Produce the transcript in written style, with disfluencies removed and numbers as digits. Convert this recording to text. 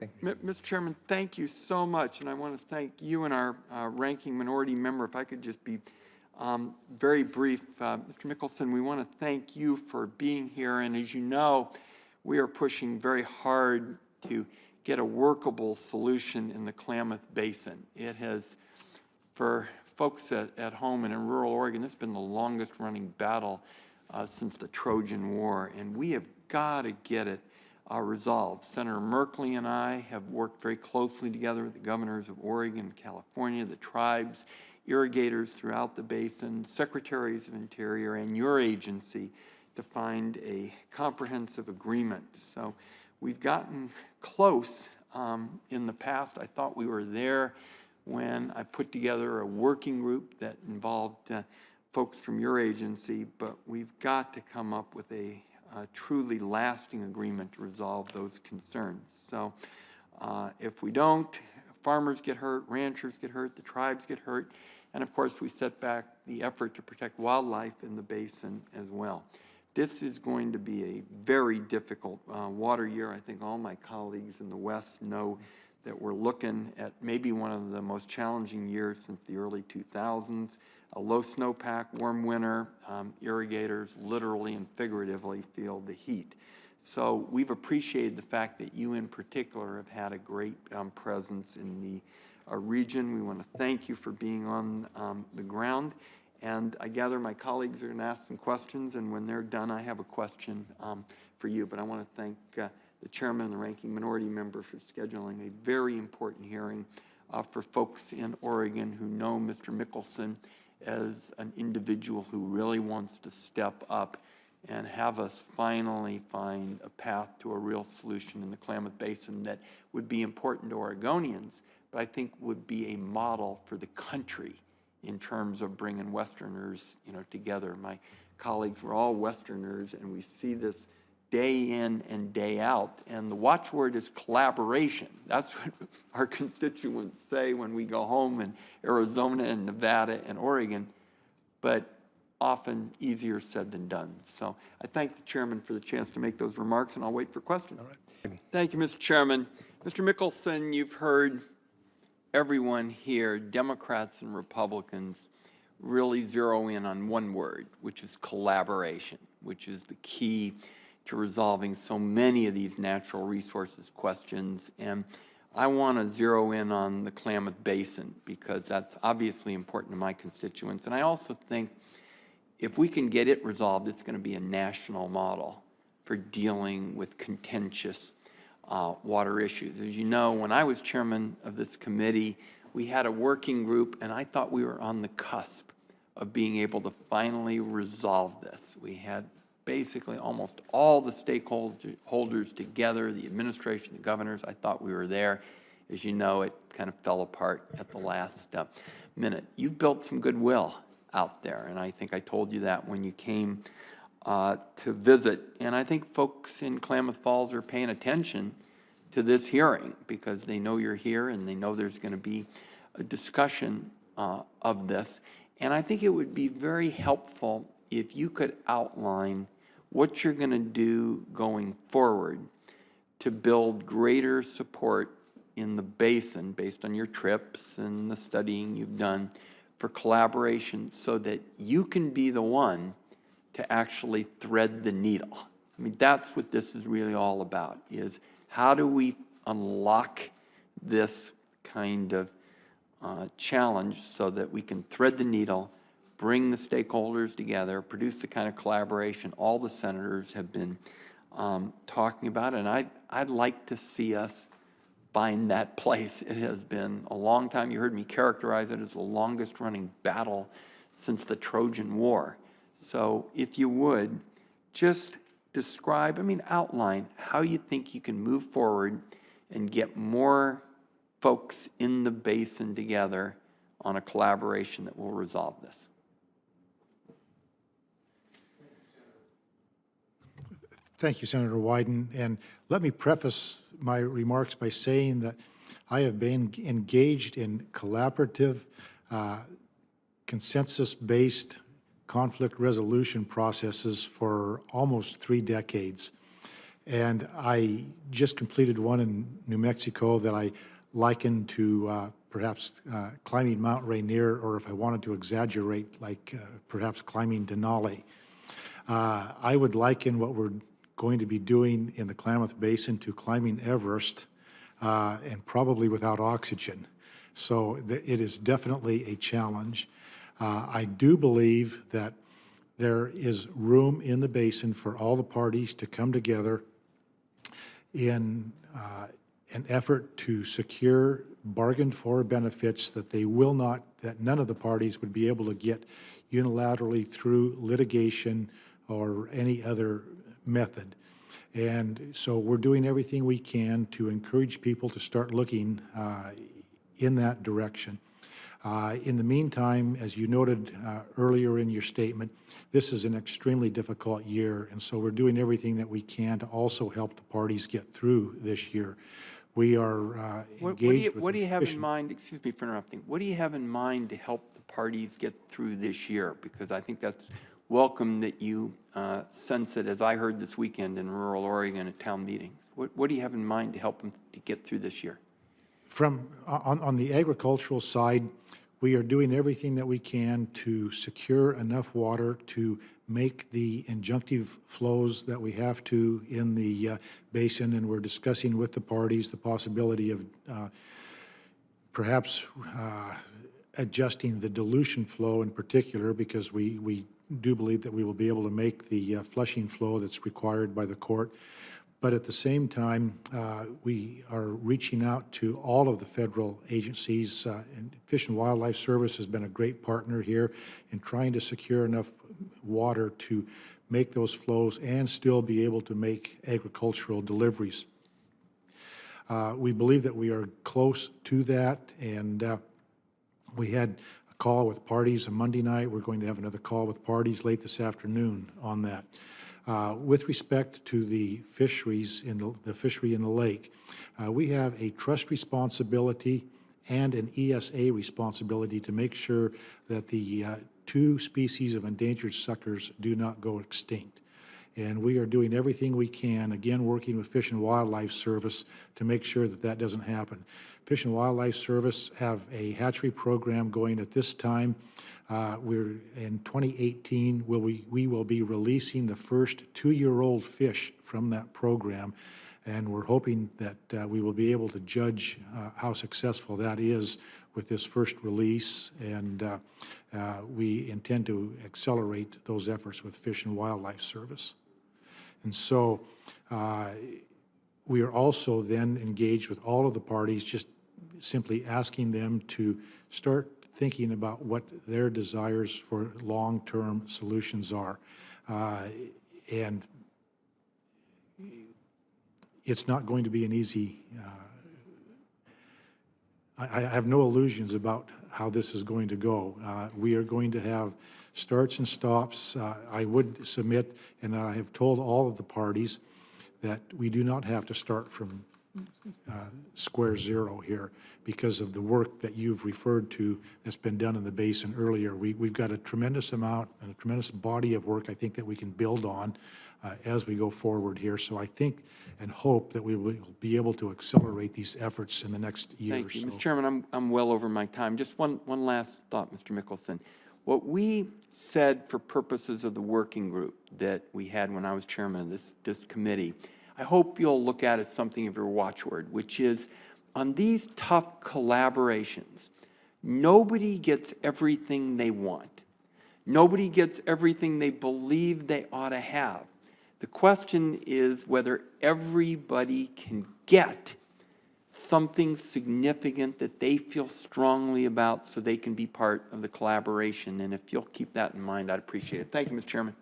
Mr. Chairman, thank you so much, and I want to thank you and our ranking minority member. If I could just be very brief, Mr. Mickelson, we want to thank you for being here, and as you know, we are pushing very hard to get a workable solution in the Klamath Basin. It has, for folks at home and in rural Oregon, this has been the longest running battle since the Trojan War, and we have got to get it resolved. Senator Merkley and I have worked very closely together with the governors of Oregon, California, the tribes, irrigators throughout the basin, secretaries of Interior, and your agency to find a comprehensive agreement. So we've gotten close in the past. I thought we were there when I put together a working group that involved folks from your agency, but we've got to come up with a truly lasting agreement to resolve those concerns. So if we don't, farmers get hurt, ranchers get hurt, the tribes get hurt, and of course we set back the effort to protect wildlife in the basin as well. This is going to be a very difficult water year. I think all my colleagues in the West know that we're looking at maybe one of the most challenging years since the early 2000s. A low snowpack, warm winter, irrigators literally and figuratively feel the heat. So we've appreciated the fact that you in particular have had a great presence in the region. We want to thank you for being on the ground. And I gather my colleagues are going to ask some questions, and when they're done, I have a question for you. But I want to thank the chairman and the ranking minority member for scheduling a very important hearing for folks in Oregon who know Mr. Mickelson as an individual who really wants to step up and have us finally find a path to a real solution in the Klamath Basin that would be important to Oregonians, but I think would be a model for the country in terms of bringing Westerners, together. My colleagues were all Westerners, and we see this day in and day out, and the watchword is collaboration. That's what our constituents say when we go home in Arizona and Nevada and Oregon, but often easier said than done. So I thank the chairman for the chance to make those remarks, and I'll wait for questions. All right. Thank you, Mr. Chairman. Mr. Mickelson, you've heard everyone here, Democrats and Republicans, really zero in on one word, which is collaboration, which is the key to resolving so many of these natural resources questions. And I want to zero in on the Klamath Basin because that's obviously important to my constituents. And I also think if we can get it resolved, it's going to be a national model for dealing with contentious water issues. As you know, when I was chairman of this committee, we had a working group, and I thought we were on the cusp of being able to finally resolve this. We had basically almost all the stakeholders together, the administration, the governors. I thought we were there. As you know, it kind of fell apart at the last minute. You've built some goodwill out there, and I think I told you that when you came to visit. And I think folks in Klamath Falls are paying attention to this hearing because they know you're here and they know there's going to be a discussion of this. And I think it would be very helpful if you could outline what you're going to do going forward to build greater support in the basin based on your trips and the studying you've done for collaboration so that you can be the one to actually thread the needle. I mean, that's what this is really all about, is how do we unlock this kind of challenge so that we can thread the needle, bring the stakeholders together, produce the kind of collaboration all the senators have been talking about. And I'd like to see us find that place. It has been a long time. You heard me characterize it as the longest running battle since the Trojan War. So if you would, just describe, outline how you think you can move forward and get more folks in the basin together on a collaboration that will resolve this. Thank you, Senator Wyden. And let me preface my remarks by saying that I have been engaged in collaborative, consensus-based conflict resolution processes for almost 3 decades. And I just completed one in New Mexico that I likened to perhaps climbing Mount Rainier, or if I wanted to exaggerate, like perhaps climbing Denali. I would liken what we're going to be doing in the Klamath Basin to climbing Everest, and probably without oxygen. So it is definitely a challenge. I do believe that there is room in the basin for all the parties to come together in an effort to secure bargained for benefits that that none of the parties would be able to get unilaterally through litigation or any other method. And so we're doing everything we can to encourage people to start looking in that direction. In the meantime, as you noted earlier in your statement, this is an extremely difficult year, and so we're doing everything that we can to also help the parties get through this year. We are engaged with what do you have in mind, excuse me for interrupting, what do you have in mind to help the parties get through this year? Because I think that's welcome that you sense it, as I heard this weekend in rural Oregon at town meetings. What do you have in mind to help them to get through this year? On the agricultural side, we are doing everything that we can to secure enough water to make the injunctive flows that we have to in the basin, and we're discussing with the parties the possibility of perhaps adjusting the dilution flow in particular, because we do believe that we will be able to make the flushing flow that's required by the court. But at the same time, we are reaching out to all of the federal agencies, and Fish and Wildlife Service has been a great partner here in trying to secure enough water to make those flows and still be able to make agricultural deliveries. We believe that we are close to that, and we had a call with parties on Monday night. We're going to have another call with parties late this afternoon on that. With respect to the fisheries in the fishery in the lake, we have a trust responsibility and an ESA responsibility to make sure that the 2 species of endangered suckers do not go extinct. And we are doing everything we can, again, working with Fish and Wildlife Service to make sure that that doesn't happen. Fish and Wildlife Service have a hatchery program going at this time. We're in 2018, we will be releasing the first 2-year-old fish from that program, and we're hoping that we will be able to judge how successful that is with this first release, and we intend to accelerate those efforts with Fish and Wildlife Service. And so we are also then engaged with all of the parties, just simply asking them to start thinking about what their desires for long-term solutions are. And it's not going to be an easy, I have no illusions about how this is going to go. We are going to have starts and stops. I would submit, and I have told all of the parties, that we do not have to start from square zero here because of the work that you've referred to that's been done in the basin earlier. We've got a tremendous amount and a tremendous body of work I think that we can build on as we go forward here. So I think and hope that we will be able to accelerate these efforts in the next year or so. Thank you. Mr. Chairman, I'm well over my time. Just one last thought, Mr. Mickelson. What we said for purposes of the working group that we had when I was chairman of this committee, I hope you'll look at as something of your watchword, which is on these tough collaborations, nobody gets everything they want. Nobody gets everything they believe they ought to have. The question is whether everybody can get something significant that they feel strongly about so they can be part of the collaboration. And if you'll keep that in mind, I'd appreciate it. Thank you, Mr. Chairman.